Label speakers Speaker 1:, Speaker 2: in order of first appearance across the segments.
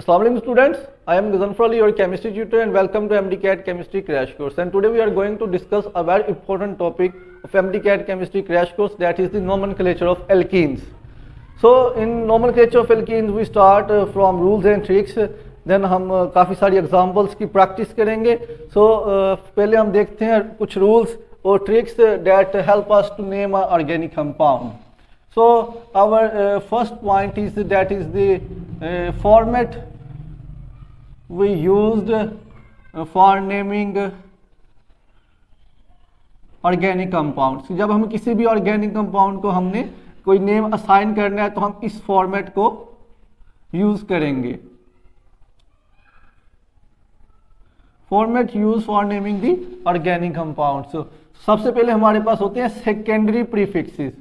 Speaker 1: Assalamualaikum students, I am Gazanfar Ali, your chemistry tutor, and welcome to MDCAT Chemistry Crash Course. And today we are going to discuss a very important topic of MDCAT Chemistry Crash Course, that is the nomenclature of alkenes. So in nomenclature of alkenes we start from rules and tricks. Then हम काफ़ी सारी examples की practice करेंगे. पहले हम देखते हैं कुछ रूल्स और tricks that help us to name an organic compound. So our first point is that is the format we used for naming organic compounds. जब हम किसी भी organic compound को हमने कोई नेम असाइन करना है तो हम इस फॉर्मेट को यूज करेंगे. Format use for naming the organic compounds. सबसे पहले हमारे पास होते हैं सेकेंडरी प्रीफिक्सेस,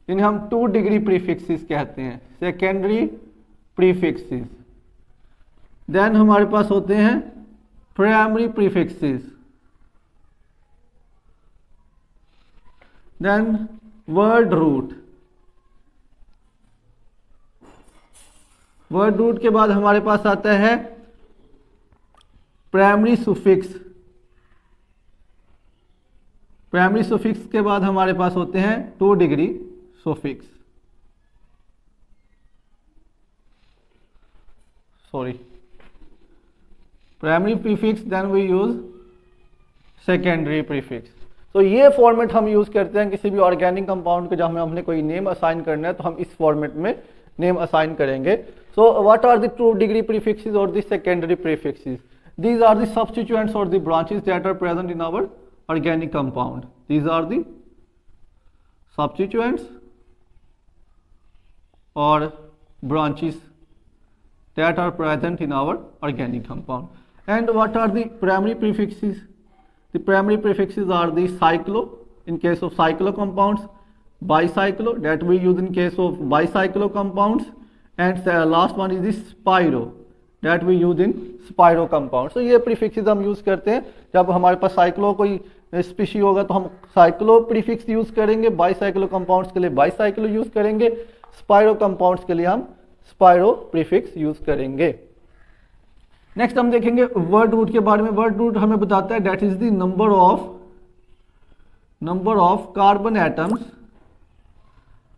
Speaker 1: जिन्हें हम 2 डिग्री प्रीफिक्सेस कहते हैं, सेकेंडरी प्रीफिक्सेस. देन हमारे पास होते हैं primary prefixes. Then word root. Word root के बाद हमारे पास आता है प्राइमरी सुफिक्स. प्राइमरी सुफिक्स के बाद हमारे पास होते हैं 2 degree suffix. Primary prefix, then we use secondary prefix. तो ये फॉर्मेट हम यूज करते हैं किसी भी ऑर्गेनिक कंपाउंड को जब हमने कोई नेम असाइन करना है तो हम इस फॉर्मेट में नेम असाइन करेंगे. So what are the 2 degree prefixes और the secondary prefixes? These are the substituents or the branches that are present in our organic compound. These are the substituents or branches that are present in our organic compound. And what are the primary prefixes? The primary prefixes are the cyclo in case of cyclo compounds, bicyclo that we use in case of bicyclo compounds, and the last one is the spiro that we use in spiro compound. तो ये prefixes हम use करते हैं जब हमारे पास cyclo कोई species होगा तो हम साइक्लो प्रीफिक्स यूज करेंगे, बाईसाइक्लो कंपाउंड्स के लिए बाईसाइक्लो यूज करेंगे, स्पाइरो कंपाउंड्स के लिए हम स्पाइरो प्रीफिक्स यूज करेंगे. नेक्स्ट हम देखेंगे वर्ड रूट के बारे में. वर्ड रूट हमें बताता है that is the number of carbon atoms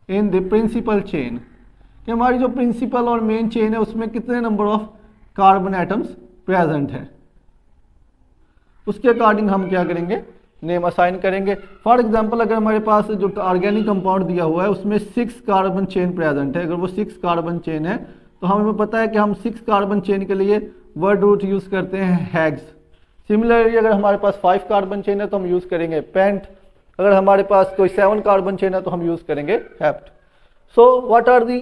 Speaker 1: in the principal chain. कि हमारी जो प्रिंसिपल और मेन चेन है उसमें कितने number of carbon atoms present है, उसके अकॉर्डिंग हम क्या करेंगे, नेम असाइन करेंगे. फॉर एग्जांपल अगर हमारे पास जो ऑर्गेनिक कंपाउंड दिया हुआ है उसमें 6 कार्बन चेन प्रेजेंट है, अगर वो 6 कार्बन चेन है तो हमें पता है कि हम 6 कार्बन चेन के लिए वर्ड रूट यूज करते हैं हेक्स. सिमिलरली अगर हमारे पास 5 कार्बन चेन है तो हम यूज करेंगे पेंट. अगर हमारे पास कोई 7 कार्बन चेन है तो हम यूज करेंगे hept. So what are the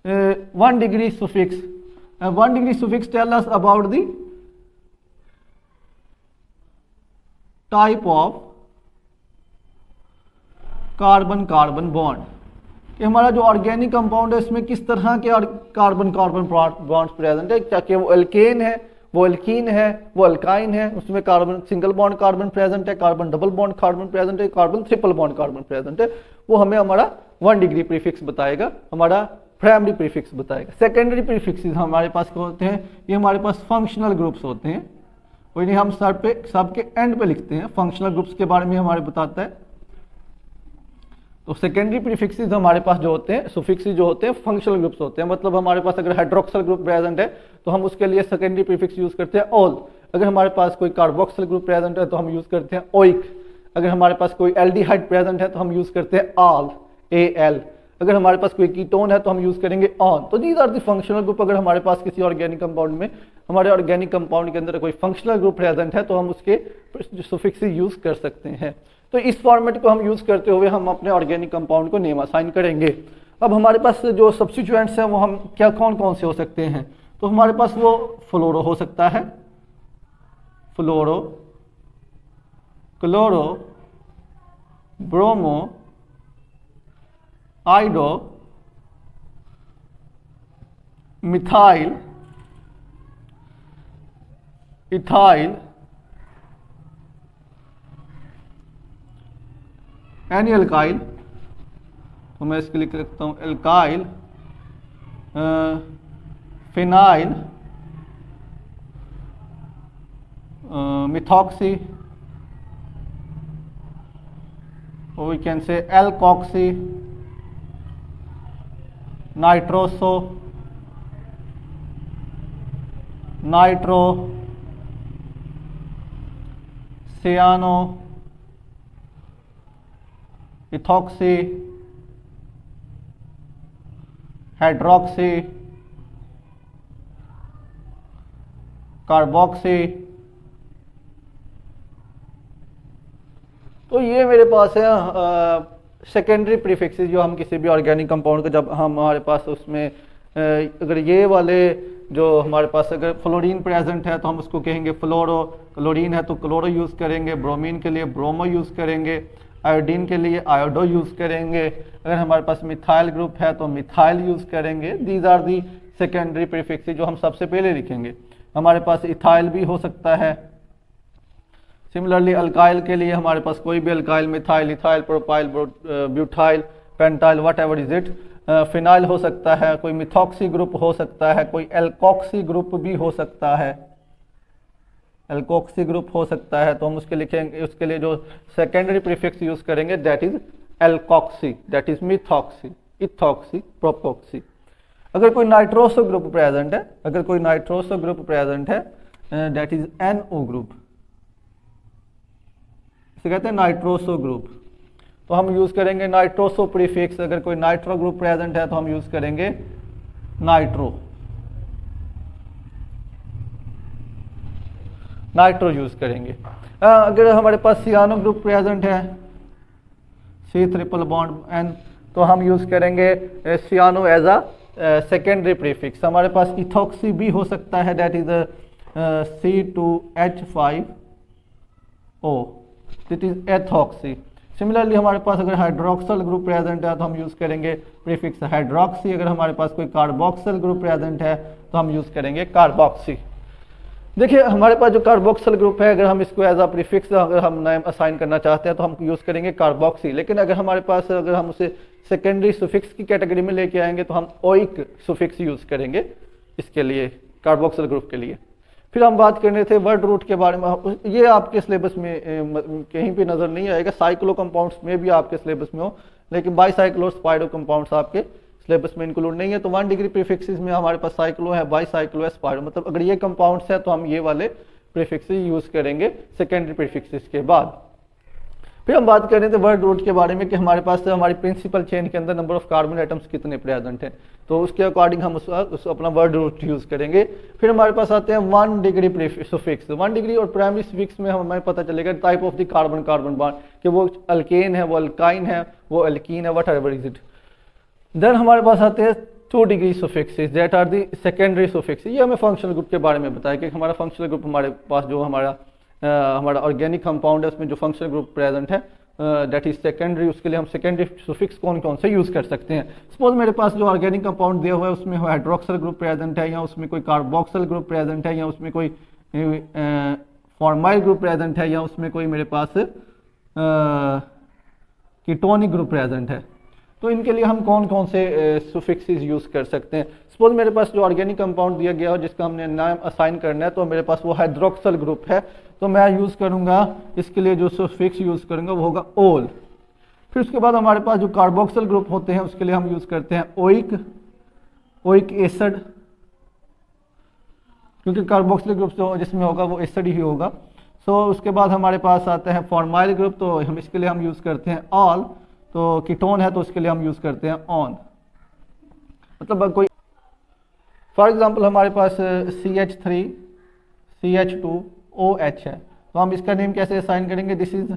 Speaker 1: 1 degree suffix? 1 degree suffix tell us about the type of carbon carbon bond. कि हमारा जो ऑर्गेनिक कंपाउंड है इसमें किस तरह के कार्बन कार्बन बॉन्ड्स प्रेजेंट है. क्या कि वो एल्केन है, वो एल्कीन है, वो अल्काइन है, उसमें carbon single bond carbon present है, carbon double bond carbon present है, carbon triple bond carbon present है. वो हमें हमारा 1 डिग्री प्रीफिक्स बताएगा, हमारा प्राइमरी प्रीफिक्स बताएगा. सेकेंडरी प्रीफिक्सेस हमारे पास क्या होते हैं, ये हमारे पास फंक्शनल ग्रुप्स होते हैं, और इन्हें हम सबके एंड पे लिखते हैं. फंक्शनल ग्रुप्स के बारे में हमारे बताता है. तो सेकेंडरी प्रीफिक्सेस हमारे पास जो होते हैं, सुफिक्सेस जो होते हैं फंक्शनल ग्रुप्स होते हैं. मतलब हमारे पास अगर हाइड्रोक्सल ग्रुप प्रेजेंट है तो हम उसके लिए सेकेंडरी प्रीफिक्स यूज करते हैं ऑल. अगर हमारे पास कोई कार्बोक्सिल ग्रुप प्रेजेंट है तो हम यूज करते हैं ओइक. अगर हमारे पास कोई एल्डिहाइड प्रेजेंट है तो हम यूज करते हैं आल, AL. अगर हमारे पास कोई कीटोन है तो हम यूज करेंगे ऑन. तो these are the functional group. अगर हमारे पास किसी ऑर्गेनिक कंपाउंड में, हमारे ऑर्गेनिक कंपाउंड के अंदर कोई फंक्शनल ग्रुप प्रेजेंट है तो हम उसके सुफिक्स यूज कर सकते हैं. तो इस फॉर्मेट को हम यूज करते हुए हम अपने ऑर्गेनिक कंपाउंड को नेम असाइन करेंगे. अब हमारे पास जो सब्स्टिट्यूएंट्स हैं वो हम क्या कौन कौन से हो सकते हैं? तो हमारे पास वो फ्लोरो हो सकता है, फ्लोरो, chloro, bromo, आइडो, methyl, ethyl, any alkyl. तो मैं इसके लिख सकता हूँ alkyl, phenyl, methoxy, or we can say alkoxy, nitroso, nitro, cyano, ethoxy, hydroxy, carboxy. तो ये मेरे पास है सेकेंडरी प्रीफिक्सेस जो हम किसी भी ऑर्गेनिक कंपाउंड को जब हमारे पास उसमें अगर ये वाले जो हमारे पास अगर फ्लोरीन प्रेजेंट है तो हम उसको कहेंगे फ्लोरो, क्लोरीन है तो क्लोरो यूज़ करेंगे, ब्रोमीन के लिए ब्रोमो यूज़ करेंगे, आयोडीन के लिए आयोडो यूज़ करेंगे, अगर हमारे पास मिथाइल ग्रुप है तो मिथाइल यूज़ करेंगे। These are the secondary prefixes जो हम सबसे पहले लिखेंगे। हमारे पास इथाइल भी हो सकता है। सिमिलरली अल्काइल के लिए हमारे पास कोई भी alkyl, methyl, ethyl, propyl, butyl, pentyl, what ever is it. Phenyl हो सकता है, कोई मिथॉक्सी ग्रुप हो सकता है, कोई एल्कोक्सी ग्रुप भी हो सकता है, एल्कोक्सी ग्रुप हो सकता है। तो हम उसके लिखेंगे, उसके लिए जो सेकेंडरी प्रीफिक्स यूज करेंगे that is alkoxy, that is methoxy, ethoxy, propoxy. अगर कोई नाइट्रोसो ग्रुप प्रेजेंट है, अगर कोई नाइट्रोसो ग्रुप प्रेजेंट है दैट इज एनओ ग्रुप, इसे कहते हैं नाइट्रोसो ग्रुप। तो हम यूज करेंगे नाइट्रोसो प्रीफिक्स। अगर कोई नाइट्रो ग्रुप प्रेजेंट है तो हम यूज करेंगे नाइट्रो, नाइट्रो यूज करेंगे। अगर हमारे पास सियानो ग्रुप प्रेजेंट है, सी ट्रिपल बॉन्ड एन, तो हम यूज करेंगे cyano as a secondary prefix. हमारे पास इथॉक्सी भी हो सकता है, that is C2H5O, that is ethoxy. Similarly हमारे पास अगर हाइड्रोक्सल ग्रुप प्रेजेंट है तो हम यूज करेंगे प्रीफिक्स हाइड्रोक्सी। अगर हमारे पास कोई कार्बोक्सल ग्रुप प्रेजेंट है तो हम यूज करेंगे कार्बोक्सी। देखिए हमारे पास जो कार्बोक्सल ग्रुप है, अगर हम इसको एज अ प्रीफिक्स अगर हम नेम असाइन करना चाहते हैं तो हम यूज करेंगे कार्बोक्सी। लेकिन अगर हमारे पास अगर हम उसे सेकेंडरी सुफिक्स की कैटेगरी में लेके आएंगे तो हम ओइक सुफिक्स यूज करेंगे इसके लिए, कार्बोक्सल ग्रुप के लिए। फिर हम बात करने थे वर्ड रूट के बारे में। ये आपके सिलेबस में कहीं भी नजर नहीं आएगा, साइक्लो कंपाउंड्स में भी आपके सिलेबस में हो, लेकिन बाईसाइक्लो स्पाइरो कंपाउंड्स आपके सिलेबस में इंक्लूड नहीं है। तो 1 डिग्री प्रीफिक्सेस में हमारे पास साइक्लो है, बाईसाइक्लो है, स्पाइरो, मतलब अगर ये कंपाउंड्स है तो हम ये वाले प्रीफिक्सेस यूज करेंगे सेकेंडरी प्रीफिक्सेस के बाद। फिर हम बात कर रहे थे वर्ड रूट के बारे में कि हमारे पास हमारी प्रिंसिपल चेन के अंदर नंबर ऑफ कार्बन एटम्स कितने प्रेजेंट हैं, तो उसके अकॉर्डिंग हम उस अपना वर्ड रूट यूज करेंगे। फिर हमारे पास आते हैं 1 डिग्री सुफिक्स। 1 डिग्री और प्राइमरी सुफिक्स में हमें पता चलेगा type of the carbon carbon bond, कि वो अल्केन है, वो अल्काइन है, वो एल्कीन है, whatever is it. Then हमारे पास आते हैं 2 degree suffixes, that are the secondary suffix. ये हमें फंक्शनल ग्रुप के बारे में बताया कि हमारा फंक्शनल ग्रुप, हमारे पास जो हमारा ऑर्गेनिक कंपाउंड है उसमें जो फंक्शनल ग्रुप प्रेजेंट है दैट इज सेकेंडरी, उसके लिए हम सेकेंडरी सुफिक्स कौन कौन से यूज कर सकते हैं। सपोज मेरे पास जो ऑर्गेनिक कंपाउंड दिया हुआ है उसमें हाइड्रोक्सल ग्रुप प्रेजेंट है, या उसमें कोई कार्बोक्सल ग्रुप प्रेजेंट है, या उसमें कोई फॉर्माइल ग्रुप प्रेजेंट है, या उसमें कोई मेरे पास कीटोनिक ग्रुप प्रेजेंट है। तो इनके लिए हम कौन कौन से सुफिक्सेस यूज कर सकते हैं। सपोज मेरे पास जो ऑर्गेनिक कंपाउंड दिया गया हो जिसका हमने नाम असाइन करना है, तो मेरे पास वो हाइड्रोक्सल ग्रुप है, तो मैं यूज करूंगा इसके लिए जो सुफिक्स यूज करूंगा वो होगा ओल। फिर उसके बाद हमारे पास जो कार्बोक्सल ग्रुप होते हैं उसके लिए हम यूज करते हैं ओइक एसिड, क्योंकि कार्बोक्सिल ग्रुप जो जिसमें होगा वो एसिड ही होगा। सो उसके बाद हमारे पास आता है फॉर्माइल ग्रुप, तो हम इसके लिए हम यूज करते हैं ऑल। तो कीटोन है तो उसके लिए हम यूज करते हैं ऑन। मतलब कोई फॉर एग्जांपल हमारे पास CH3 CH2OH है, तो हम इसका नेम कैसे असाइन करेंगे, दिस इज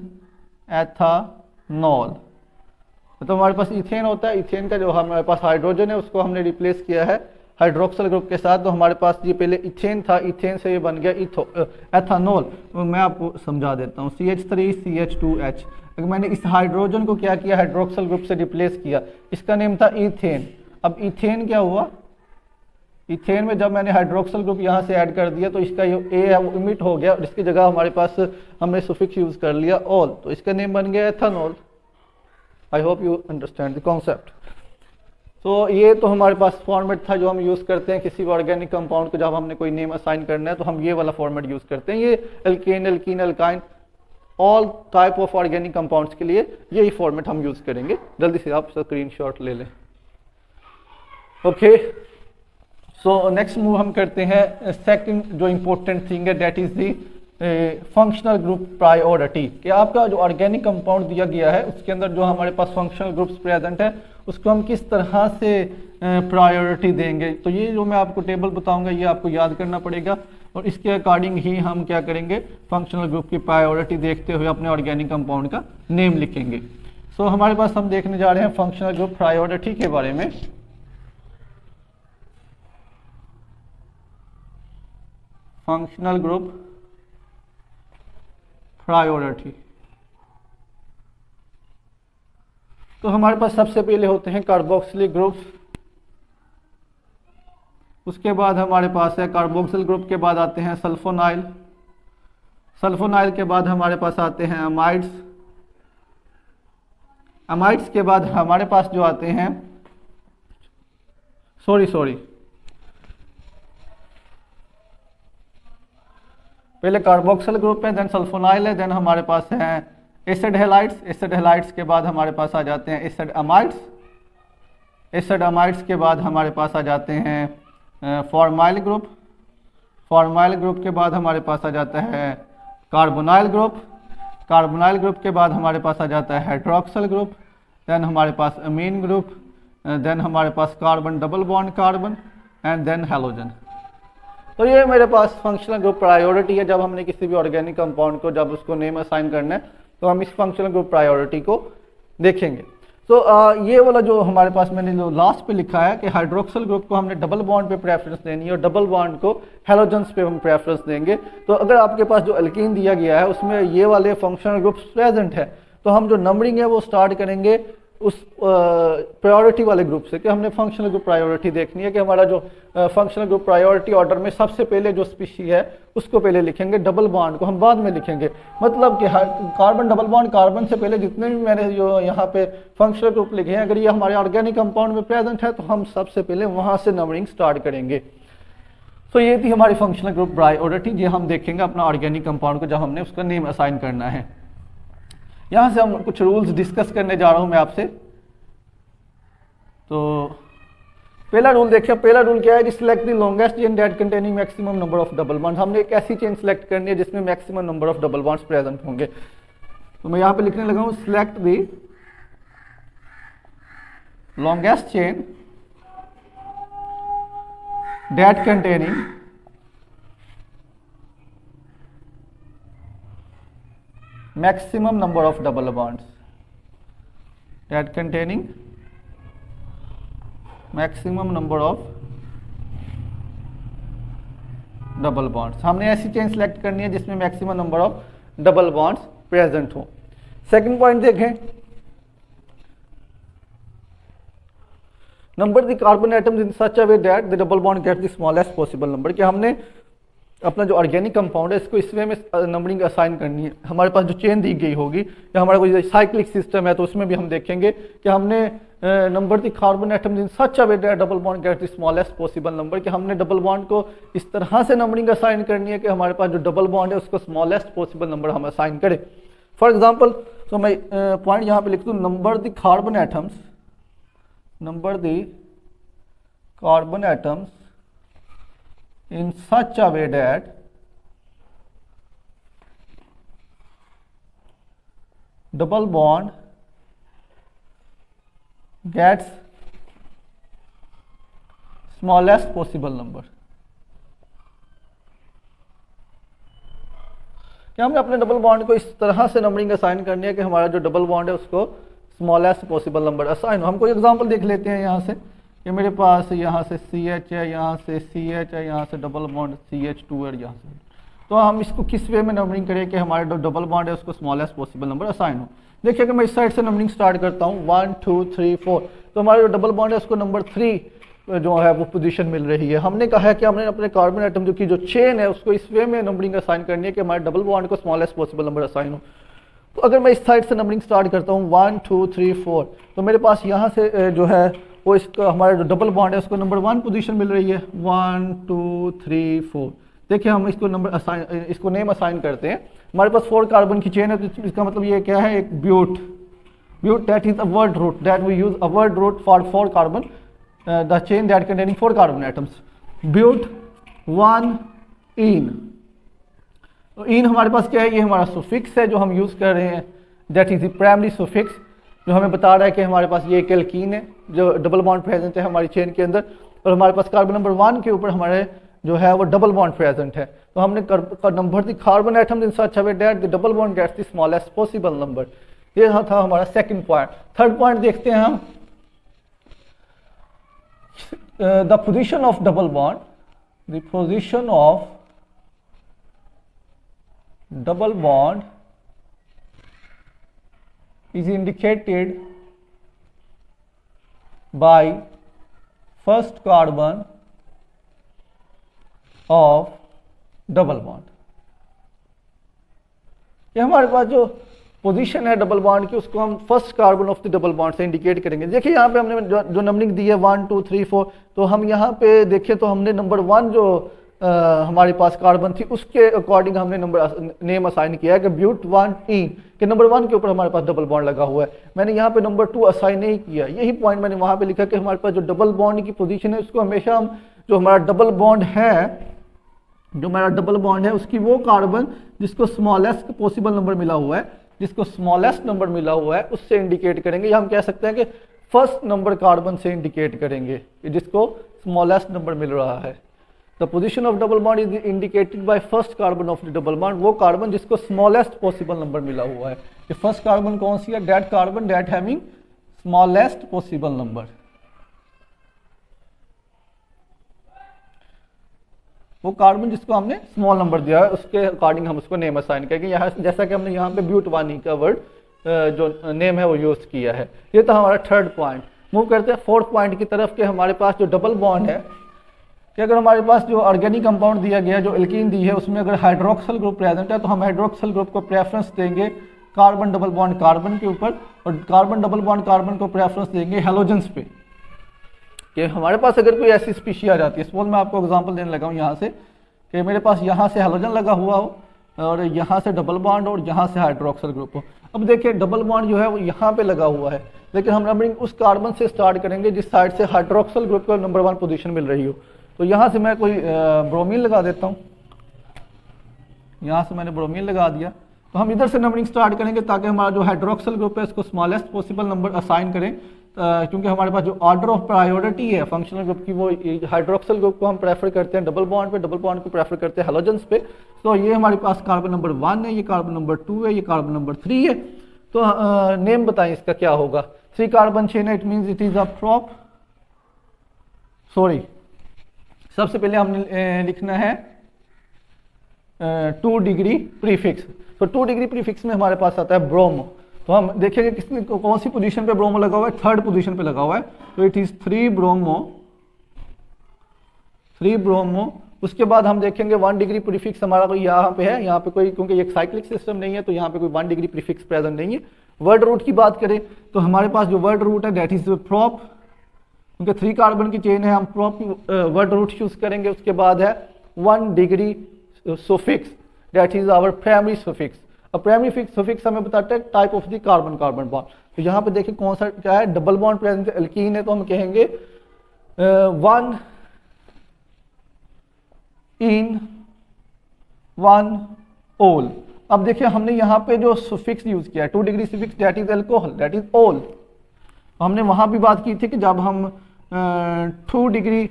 Speaker 1: एथानॉल। तो हमारे पास इथेन होता है, इथेन का जो हमारे पास हाइड्रोजन है उसको हमने रिप्लेस किया है हाइड्रोक्सल ग्रुप के साथ। तो हमारे पास ये पहले इथेन था, इथेन से ये बन गया एथानॉल। तो मैं आपको समझा देता हूँ, CH3 CH2H, अगर मैंने इस हाइड्रोजन को क्या किया, हाइड्रोक्सल ग्रुप से रिप्लेस किया, इसका नेम था इथेन। अब इथेन क्या हुआ, इथेन में जब मैंने हाइड्रोक्सल ग्रुप यहाँ से ऐड कर दिया तो इसका जो ए है वो इमिट हो गया और इसकी जगह हमारे पास हमने सुफिक्स यूज कर लिया ऑल, तो इसका नेम बन गया ethanol. I hope you understand the concept. तो ये तो हमारे पास फॉर्मेट था जो हम यूज़ करते हैं किसी भी ऑर्गेनिक कंपाउंड को जब हमने कोई नेम असाइन करना है तो हम ये वाला फॉर्मेट यूज़ करते हैं। ये alkane, alkene, alkyne, all type of organic compounds के लिए यही फॉर्मेट हम यूज़ करेंगे। जल्दी से आप स्क्रीनशॉट ले लें। ओके, सो नेक्स्ट मूव हम करते हैं सेकंड जो इंपॉर्टेंट थिंग है, that is the functional group priority. कि आपका जो ऑर्गेनिक कंपाउंड दिया गया है उसके अंदर जो हमारे पास फंक्शनल ग्रुप्स प्रेजेंट है उसको हम किस तरह से प्रायोरिटी देंगे। तो ये जो मैं आपको टेबल बताऊंगा ये आपको याद करना पड़ेगा और इसके अकॉर्डिंग ही हम क्या करेंगे, फंक्शनल ग्रुप की प्रायोरिटी देखते हुए अपने ऑर्गेनिक कंपाउंड का नेम लिखेंगे। सो हमारे पास हम देखने जा रहे हैं फंक्शनल ग्रुप प्रायोरिटी के बारे में। फंक्शनल ग्रुप प्रायोरिटी, तो हमारे पास सबसे पहले होते हैं कार्बोक्सिलिक ग्रुप्स, उसके बाद हमारे पास है कार्बोक्सिल ग्रुप के बाद आते हैं सल्फोनाइल, सल्फोनाइल के बाद हमारे पास आते हैं अमाइड्स, अमाइड्स के बाद हमारे पास जो आते हैं पहले कार्बोक्सिल ग्रुप है, देन सल्फोनाइल है, देन हमारे पास है एसिड हैलाइड्स, एसिड हैलाइड्स के बाद हमारे पास आ जाते हैं एसिड अमाइड्स, एसिड अमाइड्स के बाद हमारे पास आ जाते हैं फॉर्माइल ग्रुप, फॉर्माइल ग्रुप के बाद हमारे पास आ जाता है कार्बोनाइल ग्रुप, कार्बोनाइल ग्रुप के बाद हमारे पास आ जाता है हाइड्रोक्सिल ग्रुप, देन हमारे पास अमीन ग्रुप, देन हमारे पास carbon double bond carbon and then halogen. तो ये मेरे पास फंक्शनल ग्रुप प्रायोरिटी है। जब हमने किसी भी ऑर्गेनिक कंपाउंड को जब उसको नेम असाइन करना है तो हम इस फंक्शनल ग्रुप प्रायोरिटी को देखेंगे। तो ये वाला जो हमारे पास मैंने जो लास्ट पे लिखा है कि हाइड्रोक्सिल ग्रुप को हमने डबल बॉन्ड पे प्रेफरेंस देनी है और डबल बॉन्ड को हैलोजेंस पे हम प्रेफरेंस देंगे। तो अगर आपके पास जो एल्कीन दिया गया है उसमें ये वाले फंक्शनल ग्रुप्स प्रेजेंट है तो हम जो नंबरिंग है वो स्टार्ट करेंगे उस प्रायोरिटी वाले ग्रुप से कि हमने फंक्शनल ग्रुप प्रायोरिटी देखनी है कि हमारा जो फंक्शनल ग्रुप प्रायोरिटी ऑर्डर में सबसे पहले जो स्पीशी है उसको पहले लिखेंगे, डबल बॉन्ड को हम बाद में लिखेंगे। मतलब कि कार्बन डबल बॉन्ड कार्बन से पहले जितने भी मैंने जो यहाँ पे फंक्शनल ग्रुप लिखे हैं अगर ये हमारे ऑर्गेनिक कंपाउंड में प्रेजेंट है तो हम सबसे पहले वहाँ से नंबरिंग स्टार्ट करेंगे। तो ये थी हमारी फंक्शनल ग्रुप प्रायोरिटी, ये हम देखेंगे अपना ऑर्गेनिक कंपाउंड को जब हमने उसका नेम असाइन करना है। यहाँ से हम कुछ रूल्स डिस्कस करने जा रहा हूँ मैं आपसे। तो पहला रूल देखिए, पहला रूल क्या है, select the longest chain that containing maximum number of double bonds. हमने एक ऐसी चेन सिलेक्ट करनी है जिसमें maximum number of double bonds present होंगे। तो मैं यहाँ पे लिखने लगा हूँ select the longest chain that containing maximum number of double bonds, that containing maximum number of double bonds। हमने ऐसी चेन सेलेक्ट करनी है जिसमें maximum number of double bonds present हो। सेकंड पॉइंट देखें, number the carbon atoms in such a way that the double bond gets the smallest possible number. कि हमने अपना जो ऑर्गेनिक कंपाउंड है इसको इस वे में नंबरिंग असाइन करनी है। हमारे पास जो चेन दी गई होगी या हमारा कोई साइक्लिक सिस्टम है तो उसमें भी हम देखेंगे कि हमने number the carbon atoms in such a way that double bond gets the smallest possible number. कि हमने डबल बॉन्ड को इस तरह से नंबरिंग असाइन करनी है कि हमारे पास जो डबल बॉन्ड है उसको स्मॉलेस्ट पॉसिबल नंबर हम असाइन करें। फॉर एग्जाम्पल तो मैं पॉइंट यहाँ पे लिख दूँ, number the carbon atoms, number the carbon atoms in such a way that double bond gets smallest possible number। क्या हमने अपने डबल बॉन्ड को इस तरह से नंबरिंग असाइन करनी है कि हमारा जो डबल बॉन्ड है उसको स्मॉलेस्ट पॉसिबल नंबर असाइन हो। हम कोई एग्जांपल देख लेते हैं यहाँ से कि मेरे पास यहाँ से CH है, यहाँ से CH है, यहाँ से डबल बॉन्ड CH2 है यहाँ से। तो हम इसको किस वे में नंबरिंग करें कि हमारा जो डबल बॉन्ड है उसको स्मॉलेस्ट पॉसिबल नंबर असाइन हो। देखिए कि मैं इस साइड से नंबरिंग स्टार्ट करता हूँ 1 2 3 4, तो हमारा जो डबल बॉन्ड है उसको नंबर 3 जो है वो पोजीशन मिल रही है। हमने कहा है कि हमने अपने कार्बन एटम जो की जो चेन है उसको इस वे में नंबरिंग असाइन करनी है कि हमारे डबल बॉन्ड को स्मॉलेस्ट पॉसिबल नंबर असाइन हो। तो अगर मैं इस साइड से नंबरिंग स्टार्ट करता हूँ 1 2 3 4, तो मेरे पास यहाँ से जो है वो इसका हमारा जो डबल बॉन्ड है उसको नंबर 1 पोजीशन मिल रही है, 1 2 3 4। देखिए हम इसको नंबर असाइन, इसको नेम असाइन करते हैं। हमारे पास 4 कार्बन की चेन है, तो इसका मतलब ये क्या है, एक but. But that is a word root, that we use a word root for 4 carbon, the chain that containing 4 carbon atoms. But 1 ene. तो इन हमारे पास क्या है, ये हमारा सुफिक्स है जो हम यूज कर रहे हैं, that is the primary suffix, जो हमें बता रहा है कि हमारे पास ये एक एल्कीन है जो डबल बॉन्ड प्रेजेंट है हमारी चेन के अंदर, और हमारे पास कार्बन नंबर 1 के ऊपर हमारे जो है वो डबल बॉन्ड प्रेजेंट है। तो हमने number the carbon atoms in such a way that the double bond gets the smallest possible number. ये था हमारा सेकंड पॉइंट। थर्ड पॉइंट देखते हैं हम, the position of double bond, the position of double bond is indicated by first carbon of double bond। ये हमारे पास जो position है डबल बॉन्ड की उसको हम first carbon of the double bond से इंडिकेट करेंगे। देखिए यहाँ पे हमने जो नंबरिंग दी है 1 2 3 4, तो हम यहाँ पे देखें तो हमने नंबर 1 जो हमारे पास कार्बन थी उसके अकॉर्डिंग हमने नंबर नेम असाइन किया है कि ब्यूट 1 इन के नंबर 1 के ऊपर हमारे पास डबल बॉन्ड लगा हुआ है। मैंने यहाँ पे नंबर 2 असाइन नहीं किया, यही पॉइंट मैंने वहाँ पे लिखा कि हमारे पास जो डबल बॉन्ड की पोजीशन है उसको हमेशा हम, जो हमारा डबल बॉन्ड है, जो हमारा डबल बॉन्ड है उसकी वो कार्बन जिसको स्मॉलेस्ट पॉसिबल नंबर मिला हुआ है, जिसको स्मॉलेस्ट नंबर मिला हुआ है उससे इंडिकेट करेंगे, या हम कह सकते हैं कि फर्स्ट नंबर कार्बन से इंडिकेट करेंगे जिसको स्मॉलेस्ट नंबर मिल रहा है। The position of double bond is indicated by first carbon of the double bond, वो कार्बन जिसको smallest possible number मिला हुआ है। ये फर्स्ट कार्बन कौन सी है, that carbon that having smallest possible number। वो कार्बन जिसको हमने स्मॉल नंबर दिया है उसके अकॉर्डिंग हम उसको नेम असाइन करेंगे। यहाँ जैसा कि हमने यहाँ पे ब्यूट 1 का वर्ड जो नेम है वो यूज किया है। ये तो हमारा थर्ड पॉइंट। मूव करते हैं फोर्थ पॉइंट की तरफ कि हमारे पास जो डबल बॉन्ड है कि अगर हमारे पास जो ऑर्गेनिक कंपाउंड दिया गया है, जो एल्कीन दी है, उसमें अगर हाइड्रोक्सल ग्रुप प्रेजेंट है तो हम हाइड्रोक्सल ग्रुप को प्रेफरेंस देंगे कार्बन डबल बॉन्ड कार्बन के ऊपर, और कार्बन डबल बॉन्ड कार्बन को प्रेफरेंस देंगे हेलोजेंस पे। कि हमारे पास अगर कोई ऐसी स्पीशी आ जाती है, सपोज मैं आपको एग्जांपल देने लगा हूँ यहाँ से, कि मेरे पास यहाँ से हेलोजन लगा हुआ हो और यहाँ से डबल बॉन्ड और यहाँ से हाइड्रोक्सल ग्रुप हो। अब देखिए डबल बॉन्ड जो है वो यहाँ पे लगा हुआ है, लेकिन हम नंबरिंग उस कार्बन से स्टार्ट करेंगे जिस साइड से हाइड्रोक्सल ग्रुप को नंबर 1 पोजीशन मिल रही हो। तो यहाँ से मैं कोई ब्रोमीन लगा देता हूँ, यहाँ से मैंने ब्रोमीन लगा दिया। तो हम इधर से नंबरिंग स्टार्ट करेंगे ताकि हमारा जो हाइड्रोक्सल ग्रुप है इसको स्मॉलेस्ट पॉसिबल नंबर असाइन करें, क्योंकि हमारे पास जो ऑर्डर ऑफ प्रायोरिटी है फंक्शनल ग्रुप की वो हाइड्रोक्सल ग्रुप को हम प्रेफर करते हैं डबल बॉन्ड पे, डबल बॉन्ड को प्रेफर करते हैं हेलोजेंस पे। तो ये हमारे पास कार्बन नंबर 1 है, ये कार्बन नंबर 2 है, ये कार्बन नंबर 3 है। तो नेम बताएं इसका क्या होगा। 3 कार्बन चेन है, it means it is a prop, sorry सबसे पहले हमने लिखना है 2 डिग्री प्रीफिक्स। तो 2 डिग्री प्रीफिक्स में हमारे पास आता है ब्रोमो। तो हम देखेंगे किसने कौन सी पोजीशन पे ब्रोमो लगा हुआ है, थर्ड पोजीशन पे लगा हुआ है। तो इट इज 3 ब्रोमो। उसके बाद हम देखेंगे 1 डिग्री प्रीफिक्स हमारा कोई यहाँ पे है, यहाँ पे कोई, क्योंकि ये साइक्लिक सिस्टम नहीं है तो यहाँ पे कोई 1 डिग्री प्रीफिक्स प्रेजेंट नहीं है। वर्ड रूट की बात करें तो हमारे पास जो वर्ड रूट है दैट इज प्रॉप, क्योंकि 3 कार्बन की चेन है हम प्रॉप वर्ड रूट यूज करेंगे। उसके बाद है 1 degree suffix, that is our primary suffix. अब प्राइमरी सुफिक्स हमें बताता है type of the carbon carbon bond. तो यहाँ पे देखिए कौन सा क्या है, डबल बॉन्ड प्रेजेंट एल्कीन है तो हम कहेंगे 1 इन 1 ओल। अब देखिए हमने यहाँ पे जो सुफिक्स यूज किया है 2 degree suffix, that is alcohol, that is ओल। हमने वहां भी बात की थी कि जब हम 2 डिग्री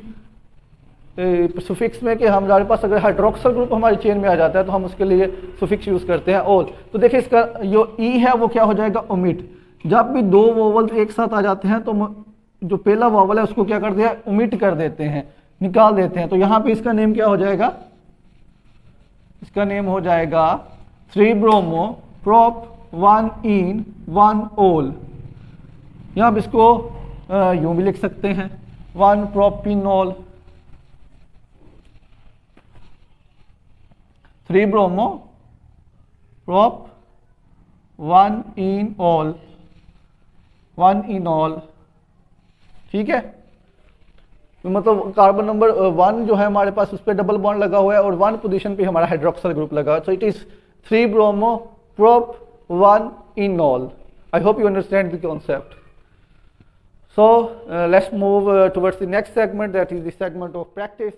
Speaker 1: सुफिक्स में कि हमारे पास अगर हाइड्रोक्सल ग्रुप हमारी चेन में आ जाता है तो हम उसके लिए सुफिक्स यूज करते हैं ओल। तो देखिए इसका जो ई है वो क्या हो जाएगा, ओमिट। जब भी 2 वोवल एक साथ आ जाते हैं तो जो पहला वोवल है उसको क्या कर दिया, ओमिट कर देते हैं, निकाल देते हैं। तो यहाँ पे इसका नेम क्या हो जाएगा, इसका नेम हो जाएगा 3 ब्रोमो प्रॉप 1 इन 1 ओल। या आप इसको यूं भी लिख सकते हैं 1 प्रोपिनोल, 3 bromo prop 1 in all, 1 in all, ठीक है, मतलब कार्बन नंबर 1 जो है हमारे पास उस पर डबल बॉन्ड लगा हुआ है और 1 पोजीशन पे हमारा हाइड्रोक्सिल ग्रुप लगा है। So it is 3 bromo prop 1 इनॉल। I hope you understand the concept. So let's move towards the next segment, that is the segment of practice.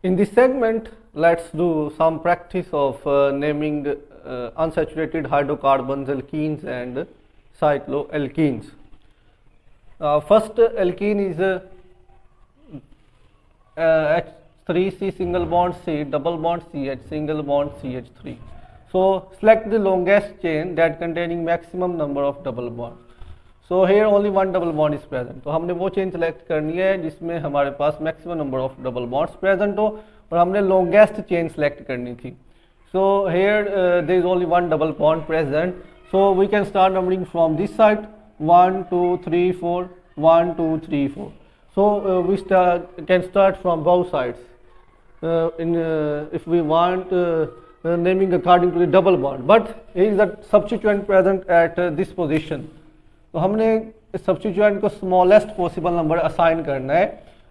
Speaker 1: In this segment, let's do some practice of naming unsaturated hydrocarbons, alkenes and cycloalkenes. First alkene is H3C single bond C, double bond CH, single bond CH3. So select the longest chain that containing maximum number of double bonds. So here only one double bond is present. तो हमने वो chain select करनी है जिसमें हमारे पास maximum number of double bonds present हो और हमने लॉन्गेस्ट चेन सेलेक्ट करनी थी. So here there is only one double bond present. So we can start numbering from this side 1 2 3 4 1 2 3 4. So we can start from both sides. If we want naming according to the double bond, but here is the substituent present at this position. तो हमने substituent को smallest possible number assign करना है.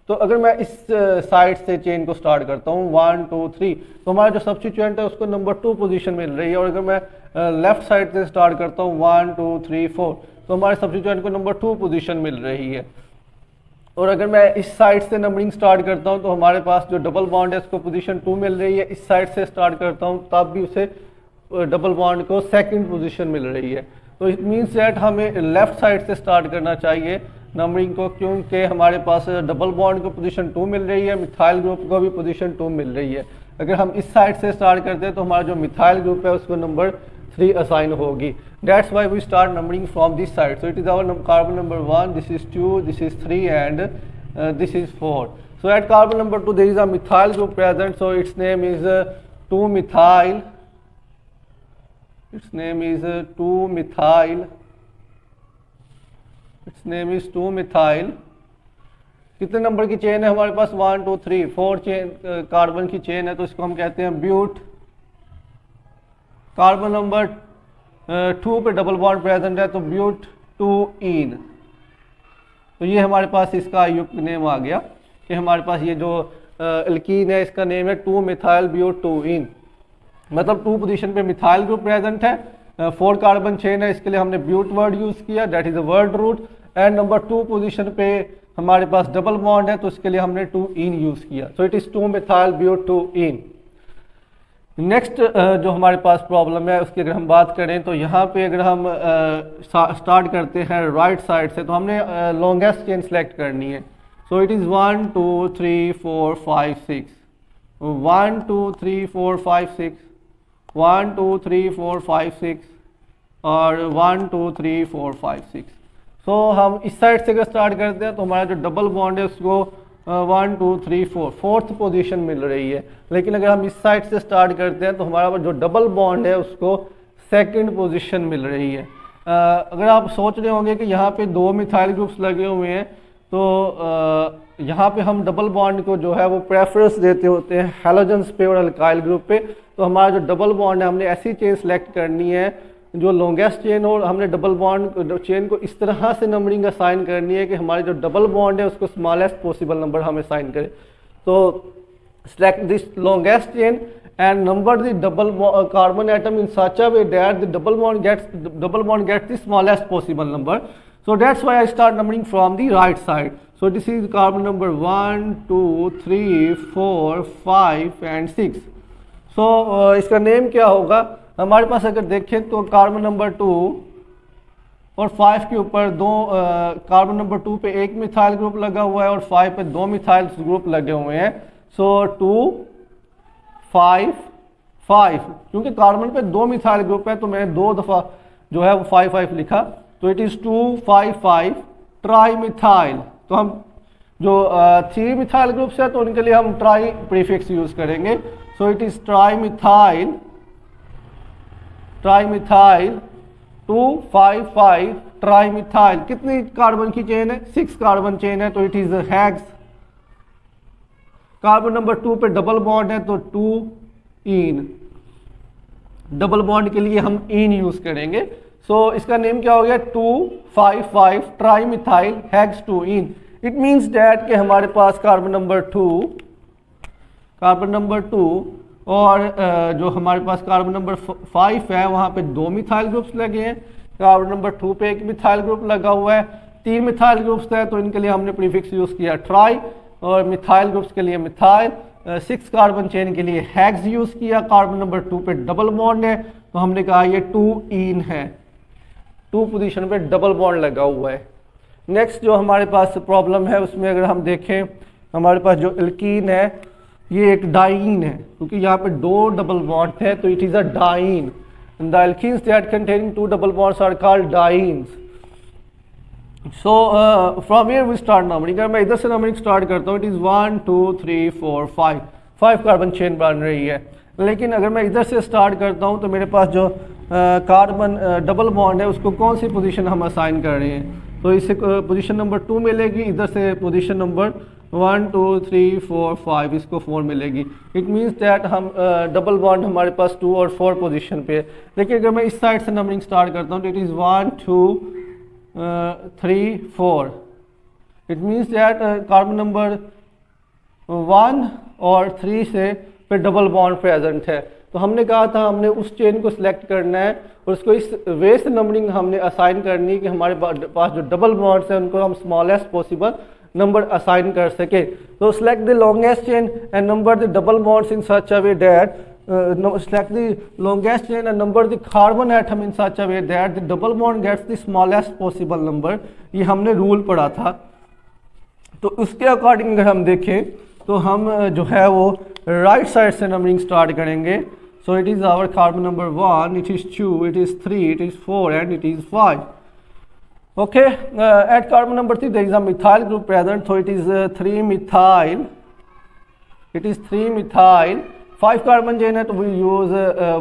Speaker 1: तो अगर मैं इस side से चेन को स्टार्ट करता हूँ 1 2 3, तो हमारा जो substituent है उसको नंबर 2 पोजीशन मिल रही है. और अगर मैं लेफ्ट साइड से स्टार्ट करता हूँ 1 2 3 4, तो हमारे substituent को नंबर 2 पोजीशन मिल रही है. और अगर मैं इस साइड से नंबरिंग स्टार्ट करता हूं तो हमारे पास जो डबल बॉन्ड है उसको पोजीशन 2 मिल रही है. इस साइड से स्टार्ट करता हूं तब भी उसे डबल बॉन्ड को सेकंड पोजीशन मिल रही है. तो इट मीन्स दैट हमें लेफ्ट साइड से स्टार्ट करना चाहिए नंबरिंग को, क्योंकि हमारे पास डबल बॉन्ड को पोजीशन 2 मिल रही है, मिथाइल ग्रुप को भी पोजीशन 2 मिल रही है. अगर हम इस साइड से स्टार्ट करते हैं तो हमारा जो मिथाइल ग्रुप है उसको नंबर 3 असाइन होगी. That's why we start numbering from this side. So it is our carbon number 1, this is 2, this is 3 and this is 4. So at carbon number 2 there is a methyl group present, so its name is 2-methyl. Its name is 2-methyl. Its name is 2-methyl. कितने number की chain है हमारे पास? 1 2 3 4 chain carbon की chain है, तो इसको हम कहते हैं ब्यूट. कार्बन नंबर 2 पे डबल बॉन्ड प्रेजेंट है तो ब्यूट 2-ईन. तो ये हमारे पास इसका युक्त नेम आ गया कि हमारे पास ये जो एल्कीन है इसका नेम है 2-methyl ब्यूट 2-ईन. मतलब 2 पोजीशन पे मिथाइल ग्रुप प्रेजेंट है, 4 कार्बन चेन है, इसके लिए हमने ब्यूट वर्ड यूज किया, that is a word root. And number 2 position पे हमारे पास डबल बॉन्ड है तो इसके लिए हमने 2-ईन यूज किया. So it is 2-methyl but 2-ईन. नेक्स्ट जो हमारे पास प्रॉब्लम है उसकी अगर हम बात करें तो यहाँ पे अगर हम स्टार्ट करते हैं राइट साइड से तो हमने लॉन्गेस्ट चेन सेलेक्ट करनी है. सो इट इज़ 1 2 3 4 5 6 1 2 3 4 5 6 1 2 3 4 5 6 और 1 2 3 4 5 6. सो हम इस साइड से अगर स्टार्ट करते हैं तो हमारा जो डबल बॉन्ड है उसको 1 2 3 4 फोर्थ पोजीशन मिल रही है. लेकिन अगर हम इस साइड से स्टार्ट करते हैं तो हमारा जो डबल बॉन्ड है उसको सेकंड पोजीशन मिल रही है. अगर आप सोच रहे होंगे कि यहाँ पे 2 मिथाइल ग्रुप्स लगे हुए हैं तो यहाँ पे हम डबल बॉन्ड को जो है वो प्रेफरेंस देते होते हैं हैलोजेंस पे और अल्काइल ग्रुप पे. तो हमारा जो डबल बॉन्ड है हमने ऐसी चेन सेलेक्ट करनी है जो लॉन्गेस्ट चेन हो, और हमने डबल बॉन्ड चेन को इस तरह से नंबरिंग असाइन करनी है कि हमारे जो डबल बॉन्ड है उसको स्मॉलेस्ट पॉसिबल नंबर हमें असाइन करें. तो select this longest chain and number the double carbon atom in such a way that the double bond gets the smallest possible number. So that's why I start numbering from the right side. So this is carbon number 1 2 3 4 5 and 6. So इसका name क्या होगा? हमारे पास अगर देखें तो carbon number 2 और 5 के ऊपर दो कार्बन नंबर 2 पे एक मिथाइल ग्रुप लगा हुआ है और 5 पे 2 मिथाइल ग्रुप लगे हुए हैं. सो 2 5 5, क्योंकि कार्बन पे 2 मिथाइल ग्रुप है तो मैंने 2 दफ़ा जो है वो 5 5 लिखा. तो इट इज़ 2 5 5 ट्राई मिथाइल. तो हम जो 3 मिथाइल ग्रुप्स है तो उनके लिए हम ट्राई प्रीफिक्स यूज करेंगे. So it is tri methyl 2 5 5 tri methyl. कितनी कार्बन की चेन है? 6 कार्बन चेन है तो it is hex. Carbon number 2 पे डबल बॉन्ड है तो 2-ईन. डबल बॉन्ड के लिए हम ईन यूज करेंगे. सो इसका नेम क्या हो गया 2,5,5 ट्राईमिथाइल हेक्सटूइन। इट मीन्स डैट कि हमारे पास कार्बन नंबर 2 और जो हमारे पास कार्बन नंबर 5 है वहाँ पे 2 मिथाइल ग्रुप्स लगे हैं, कार्बन नंबर 2 पे एक मिथाइल ग्रुप लगा हुआ है, 3 मिथाइल ग्रुप्स है तो इनके लिए हमने प्रीफिक्स यूज़ किया ट्राई, और मिथाइल ग्रुप्स के लिए मिथाइल, 6 कार्बन चेन के लिए हेक्स यूज़ किया, कार्बन नंबर 2 पे डबल बॉन्ड है तो हमने कहा ये 2 है, 2 पोजीशन पे डबल बॉन्ड लगा हुआ है। नेक्स्ट जो हमारे पास प्रॉब्लम है उसमें अगर हम देखें, हमारे पास जो एल्कीन है ये एक डाइन है, क्योंकि यहाँ पे 2 डबल बॉन्ड है तो it is a diene. The alkenes that containing 2 double bonds are called dienes. So from here we start numbering. अगर मैं इधर से नंबरिंग स्टार्ट करता हूँ, इट इज़ 1 2 3 4 5 कार्बन चेन बन रही है। लेकिन अगर मैं इधर से स्टार्ट करता हूँ तो मेरे पास जो कार्बन डबल बॉन्ड है उसको कौन सी पोजीशन हम असाइन कर रहे हैं, तो इससे पोजीशन नंबर 2 मिलेगी, इधर से पोजीशन नंबर 1 2 3 4 5 इसको 4 मिलेगी। इट मीन्स दैट हम डबल बॉन्ड हमारे पास 2 और 4 पोजीशन पे है। लेकिन अगर मैं इस साइड से नंबरिंग स्टार्ट करता हूँ तो it is 1 2 3 4। It means that carbon number 1 और 3 से पे डबल बॉन्ड प्रेजेंट है। तो हमने कहा था हमने उस चेन को सिलेक्ट करना है और उसको इस वे से नंबरिंग हमने असाइन करनी है कि हमारे पास जो डबल बॉन्ड्स हैं उनको हम स्मॉलेस्ट पॉसिबल नंबर असाइन कर सके। तो select the longest chain and number the double bonds in such a way that select the longest chain and number the carbon atom in such a way that the double bond gets the smallest possible number। ये हमने rule पढ़ा था। तो उसके according अगर हम देखें तो हम जो है वो राइट साइड से नंबरिंग स्टार्ट करेंगे। So it is our carbon number 1, it is 2, it is 3, it is 4 and it is 5। Okay, at carbon number 3 there is a methyl group present, so it is 3 methyl, it is 3 methyl, 5 carbon chain है तो we use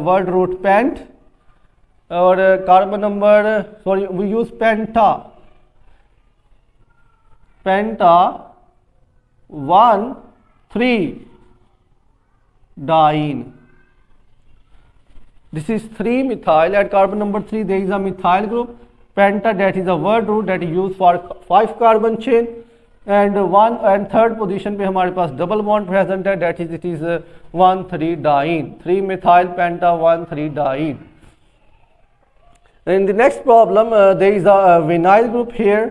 Speaker 1: word root pent, और carbon number sorry we use penta 1 3 diene. This is 3 methyl. At carbon number 3 there is a methyl group penta, that is a word root that is used for 5 carbon chain, and 1 and 3rd position पे हमारे पास double bond present है, that is it is 1 3 diene, 3 methyl penta 1 3 diene. In the next problem there is a vinyl group here,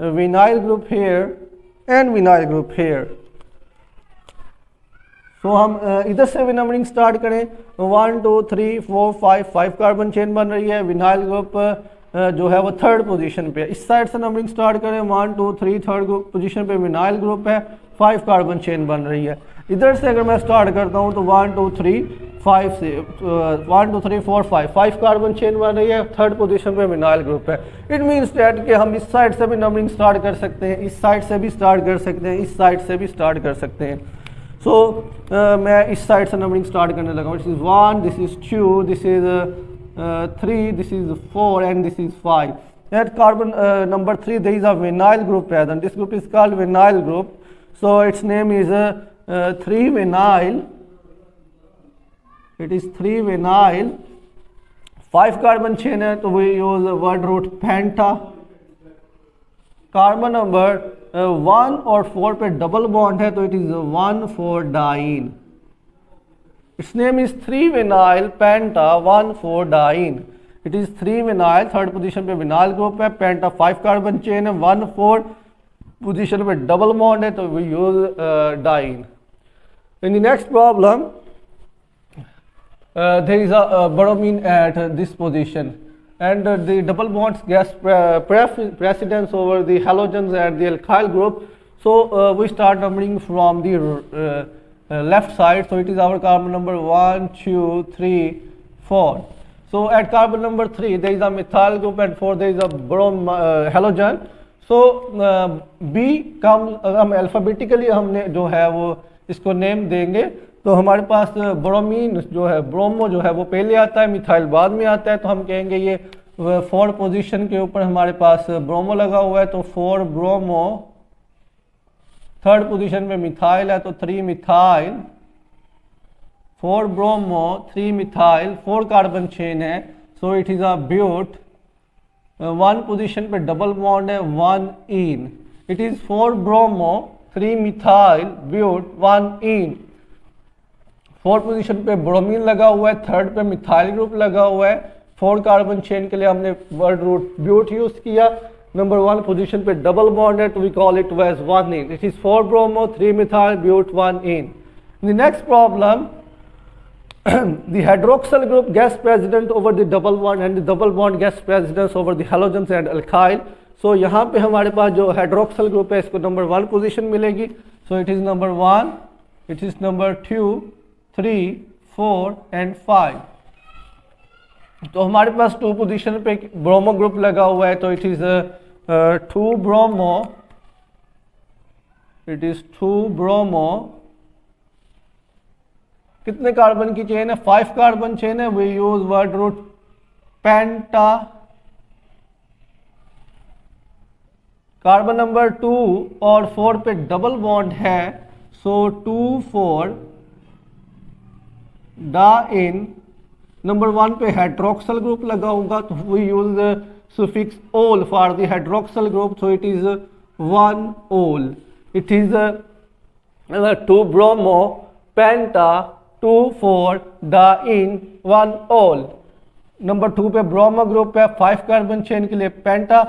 Speaker 1: a vinyl group here and vinyl group here। तो हम इधर से भी numbering start करें, 1 2 3 4 5 carbon chain बन रही है, विनाइल ग्रुप जो है वो 3rd पोजीशन पे। इस साइड से नंबरिंग स्टार्ट करें, 1 2 3 3rd पोजीशन पे विनाइल ग्रुप है, 5 कार्बन चेन बन रही है। इधर से अगर मैं स्टार्ट करता हूँ तो 1 2 3 5 से 1 2 3 4 5 कार्बन चेन बन रही है, 3rd पोजीशन पे विनाइल ग्रुप है। इट मीन्स डैट कि हम इस साइड से भी नंबरिंग स्टार्ट कर सकते हैं, इस साइड से भी स्टार्ट कर सकते हैं, इस साइड से भी स्टार्ट कर सकते हैं। सो मैं इस साइड से नंबरिंग स्टार्ट करने लगा हूँ। This is 1, this is 2, this is 3, this is 4 and this is 5। At carbon number 3 there is a vinyl group present. This group is called vinyl group. So its name is 3 vinyl. It is 3 vinyl. 5 carbon chain है तो we use word root penta। Carbon number 1 और 4 पे double bond है तो it is 1 4 diene. Its name is 3 vinyl penta 1 4 diene. It is 3 vinyl, 3rd position पे vinyl group है, penta 5 carbon chain है, 1 4 position पे डबल बॉन्ड है तो we use diene. In the next problem there is a bromine at this position and the double bonds gets precedence over the halogens at the alkyl group। So we start numbering from the left side, so it is our carbon number 1 2 3 4। So at carbon number 3 there is a methyl group and 4 there is a halogen। So B comes, हम alphabetically हमने जो है वो इसको name देंगे। तो हमारे पास bromine जो है, ब्रोमो जो है वो पहले आता है, मिथाइल बाद में आता है, तो हम कहेंगे ये 4 पोजीशन के ऊपर हमारे पास ब्रोमो लगा हुआ है तो 4 ब्रोमो। 3rd पोजीशन पे मिथाइल है तो 3 methyl, 4 bromo 3 methyl, 4 carbon chain है। So it is a but, one position पे डबल बॉन्ड है, 1 ene. It is 4 bromo 3 methyl but 1 ene. 4 position पे ब्रोमीन लगा हुआ है, थर्ड पे मिथाइल ग्रुप लगा हुआ है। 4 कार्बन चेन के लिए हमने वर्ड रूट ब्यूट यूज किया। नंबर 1 पोजीशन पे डबल बॉन्ड है, तो we call it as 1 ene. It is 4 bromo 3 methyl but 1 ene. The next problem, the hydroxyl group gas present over the double bond and the double bond gas presence over the halogens and alkyl. So यहाँ पे हमारे पास जो hydroxyl group है इसको number 1 position मिलेगी। So it is number 1, it is number 2, 3, 4 and 5। तो हमारे पास 2 पोजीशन पे ब्रोमो ग्रुप लगा हुआ है, तो it is 2 bromo, it is 2 bromo. कितने कार्बन की चेन है? 5 कार्बन चेन है। We use word root penta. Carbon number 2 और 4 पे डबल बॉन्ड है, सो 2, 4 डाइन। नंबर 1 पे हाइड्रोक्सल ग्रुप लगा होगा, तो we use suffix ol for the hydroxyl group, so it is 1 ol. It is 2 bromo penta 2, 4 diene 1 ol. Number 2 पे bromo group है, 5 carbon chain के लिए पेंटा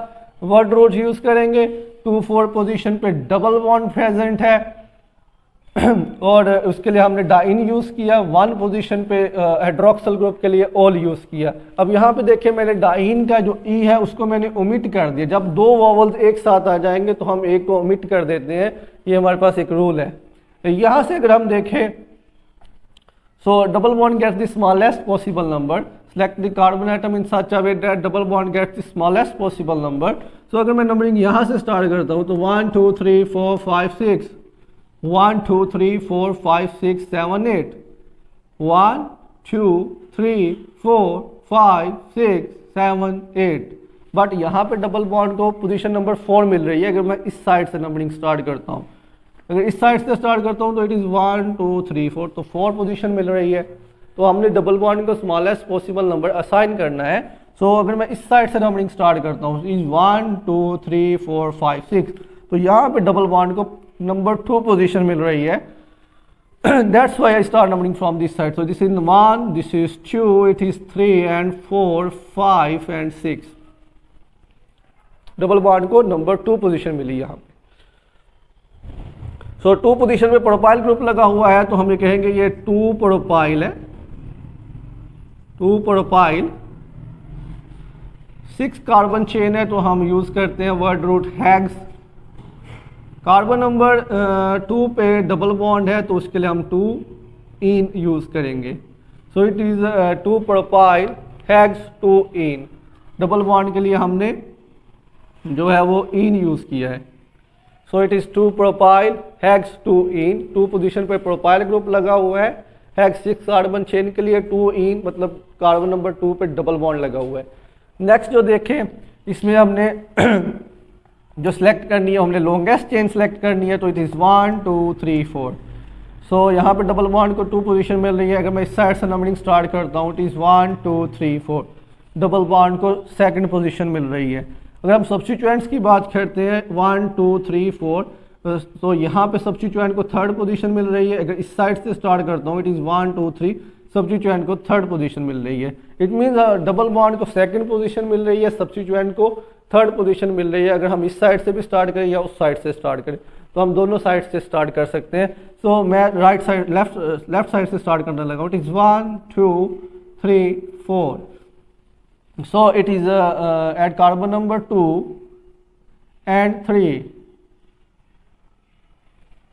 Speaker 1: वर्ड रूट यूज करेंगे। 2, 4 पोजीशन पे डबल बॉन्ड प्रेजेंट है और उसके लिए हमने डाइन यूज किया। 1 पोजीशन पे हाइड्रोक्सल ग्रुप के लिए ओल यूज किया। अब यहाँ पे देखिए मैंने डाइन का जो ई है उसको मैंने ओमिट कर दिया। जब 2 वॉवल्स एक साथ आ जाएंगे तो हम एक को ओमिट कर देते हैं, ये हमारे पास एक रूल है। यहाँ से अगर हम देखें, so double bond gets the smallest possible number. Select the carbon atom in such a way that double bond gets the smallest possible number. So अगर मैं नंबरिंग यहाँ से स्टार्ट करता हूँ तो 1, 2, 3, 4, 5, 6, 1, 2, 3, 4, 5, 6, 7, 8, 1, 2, 3, 4, 5, 6, 7, 8। बट यहाँ पे डबल बॉन्ड को पोजीशन नंबर 4 मिल रही है। अगर मैं इस साइड से नंबरिंग स्टार्ट करता हूँ, अगर इस साइड से स्टार्ट करता हूँ तो इट इज़ 1, 2, 3, 4, तो 4 पोजीशन मिल रही है। तो हमने डबल बॉन्ड को स्मॉलेस्ट पॉसिबल नंबर असाइन करना है। सो अगर मैं इस साइड से नंबरिंग स्टार्ट करता हूँ, इज 1, 2, 3, 4, 5, 6, तो यहाँ पे डबल बॉन्ड को नंबर 2 पोजीशन मिल रही है। That's why I start numbering from this side. So this is 1, this is 2, it is 3 and 4, 5 and 6। Double bond को नंबर 2 पोजीशन मिली यहाँ पे। सो 2 पोजीशन में प्रोपाइल ग्रुप लगा हुआ है, तो हम ये कहेंगे ये 2 प्रोपाइल है, 2 प्रोपाइल। 6 कार्बन चेन है, तो हम यूज करते हैं word root hex. Carbon number 2 पे डबल बॉन्ड है, तो उसके लिए हम 2 इन यूज करेंगे। So it is 2 propyl hex 2 in. Double bond के लिए हमने जो है वो इन यूज किया है। So it is 2 propyl hex 2 in. 2 position पे प्रोपाइल ग्रुप लगा हुआ है। हेक्स 6 कार्बन चेन के लिए 2 इन, मतलब कार्बन नंबर 2 पे डबल बॉन्ड लगा हुआ है। नेक्स्ट जो देखें, इसमें हमने जो सिलेक्ट करनी है, हमने लॉन्गेस्ट चेन सेलेक्ट करनी है, तो इट इज़ 1, 2, 3, 4। सो यहाँ पे डबल बॉन्ड को 2 पोजीशन मिल रही है। अगर मैं इस साइड से नंबरिंग स्टार्ट करता हूँ, इट इज़ 1, 2, 3, 4, डबल बॉन्ड को 2nd पोजीशन मिल रही है। अगर हम सब्स्टिट्यूएंट्स की बात करते हैं, 1, 2, 3, 4, तो यहाँ पे सब्स्टिट्यूएंट को 3rd पोजीशन मिल रही है। अगर इस साइड से स्टार्ट करता हूँ, इट इज़ 1, 2, 3, सब्स्टिट्यूएंट को 3rd पोजीशन मिल रही है। इट मीन्स डबल बॉन्ड को 2nd पोजीशन मिल रही है, सब्स्टिट्यूएंट को 3rd पोजीशन मिल रही है। अगर हम इस साइड से भी स्टार्ट करें या उस साइड से स्टार्ट करें, तो हम दोनों साइड से स्टार्ट कर सकते हैं। सो मैं राइट साइड लेफ्ट साइड से स्टार्ट करने लगा। It is 1, 2, 3, 4। So it is at carbon number 2 and 3.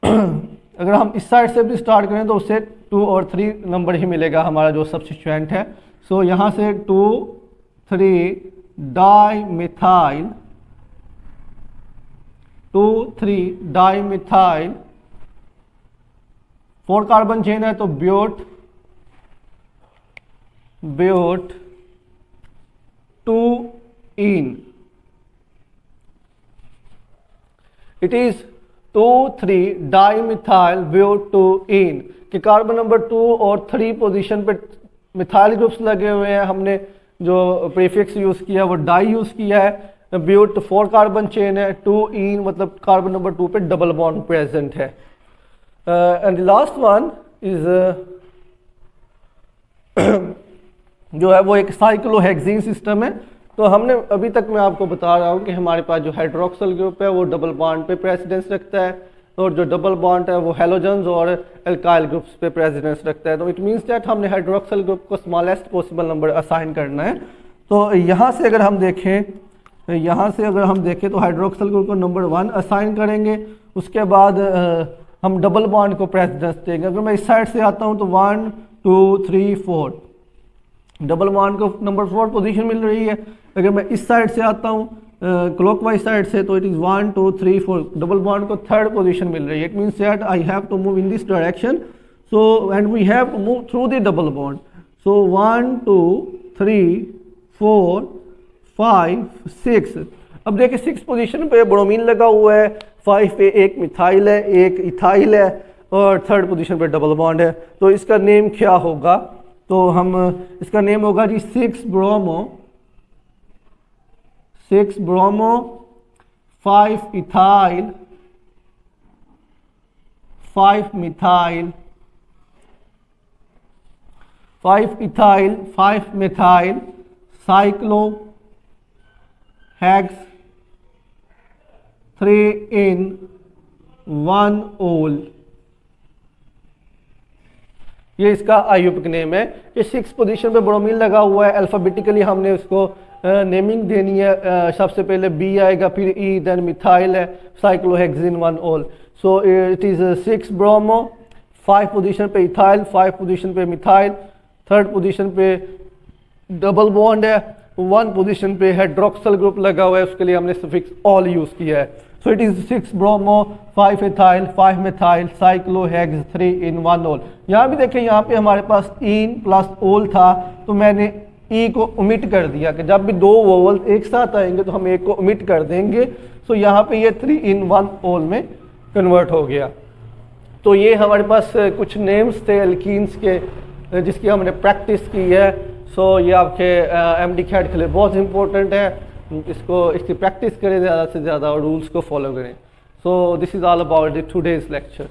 Speaker 1: अगर हम इस साइड से भी स्टार्ट करें तो उससे 2 और 3 नंबर ही मिलेगा हमारा जो सब्स्टिट्यूएंट है। सो यहाँ से 2, 3 di methyl, 2, 3 di methyl. 4 carbon chain है, तो but 2 ene. It is 2, 3 dimethyl but 2 ene. कि कार्बन नंबर 2 और 3 पोजीशन पे मिथाइल ग्रुप्स लगे हुए हैं, हमने जो प्रीफिक्स यूज़ किया है वो डाई यूज़ किया है। ब्यूट 4 कार्बन चेन है, 2 इन मतलब कार्बन नंबर 2 पे डबल बॉन्ड प्रेजेंट है। एंड लास्ट वन इज जो है वो एक साइक्लोहेक्सीन सिस्टम है। तो हमने अभी तक मैं आपको बता रहा हूँ कि हमारे पास जो हाइड्रोक्सल ग्रुप है वो डबल बॉन्ड पे प्रेसिडेंस रखता है, और जो डबल बॉन्ड है वो हेलोजन्स और एल्काइल ग्रुप्स पे प्रेसिडेंस रखता है। तो इट मीन्स दैट हमने हाइड्रोक्सल ग्रुप को स्मॉलेस्ट पॉसिबल नंबर असाइन करना है। तो यहाँ से अगर हम देखें तो हाइड्रोक्सल ग्रुप को नंबर 1 असाइन करेंगे, उसके बाद हम डबल बॉन्ड को प्रेसिडेंस देंगे। अगर मैं इस साइड से आता हूँ तो 1 2 3 4 डबल बॉन्ड को नंबर 4 पोजीशन मिल रही है। अगर मैं इस साइड से आता हूँ क्लॉकवाइज साइड से तो इट इज़ 1 2 3 4 डबल बॉन्ड को 3rd पोजीशन मिल रही है। It means that I have to move in this direction, so and we have to move through the double bond. So 1 2 3 4 5 6। अब देखिए 6 पोजीशन पे ब्रोमीन लगा हुआ है, 5 पे एक मिथाइल है, एक इथाइल है, और 3rd पोजीशन पे डबल बॉन्ड है। तो इसका नेम क्या होगा? तो हम इसका नेम होगा जी 6 bromo 5 ethyl 5 methyl 5 methyl साइक्लोहेक्स 3 in 1 ol। ये इसका आयुपिक नेम है। ये 6 पोजीशन पे ब्रोमीन लगा हुआ है। अल्फाबेटिकली हमने उसको नेमिंग देनी है। सबसे पहले बी आएगा, फिर ई, देन मिथाइल है, cyclohexene 1 ol। So it is 6 bromo, 5 position पे इथाइल, 5 पोजीशन पे मिथाइल, 3rd पोजीशन पे डबल बॉन्ड है, 1 पोजीशन पे हाइड्रोक्सल ग्रुप लगा हुआ है, उसके लिए हमने सफिक्स ऑल यूज़ किया है। So it is 6 bromo 5 ethyl 5 methyl साइक्लोहेक्स 3 in 1 ol। यहाँ भी देखें, यहाँ पे हमारे पास इन प्लस ओल था, तो मैंने ई को ओमिट कर दिया कि जब भी 2 वोवल एक साथ आएंगे तो हम एक को ओमिट कर देंगे। सो यहाँ पे ये 3 in 1 ol में कन्वर्ट हो गया। तो ये हमारे पास कुछ नेम्स थे एल्कीन्स के जिसकी हमने प्रैक्टिस की है। सो ये आपके एमडी कैट के लिए बहुत इंपॉर्टेंट है। इसकी प्रैक्टिस करें ज़्यादा से ज़्यादा और रूल्स को फॉलो करें। So this is all about the today's lecture.